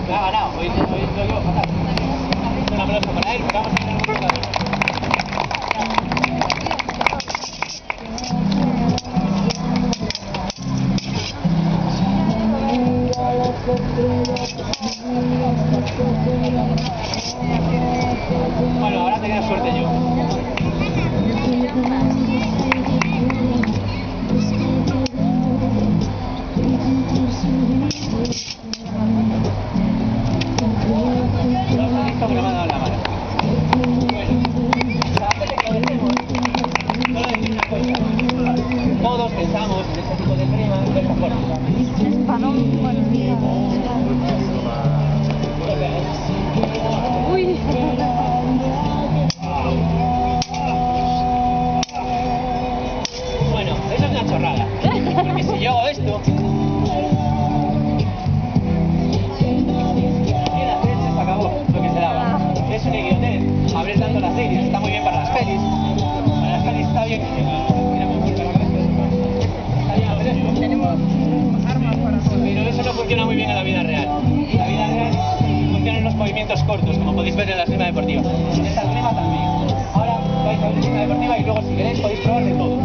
Me ha ganado, hoy lo llevo fatal. Un aplauso para él, vamos a tener un jugador. Bueno, ahora tenía suerte yo. Esto que me ha dado la mano. Todos pensamos en este tipo de prima de esta forma. Uy. Bueno, eso es una chorrada. Porque si yo hago esto, se acabó lo que se daba. Es un idiotez. Abrir tanto las series, está muy bien para las pelis. Para las pelis está bien. Tenemos armas para todo. Pero eso no funciona muy bien en la vida real. En la vida real funcionan los movimientos cortos, como podéis ver en la esgrima deportiva. En esta esgrima también. Ahora vais a ver la esgrima deportiva y luego si queréis podéis probar de todo.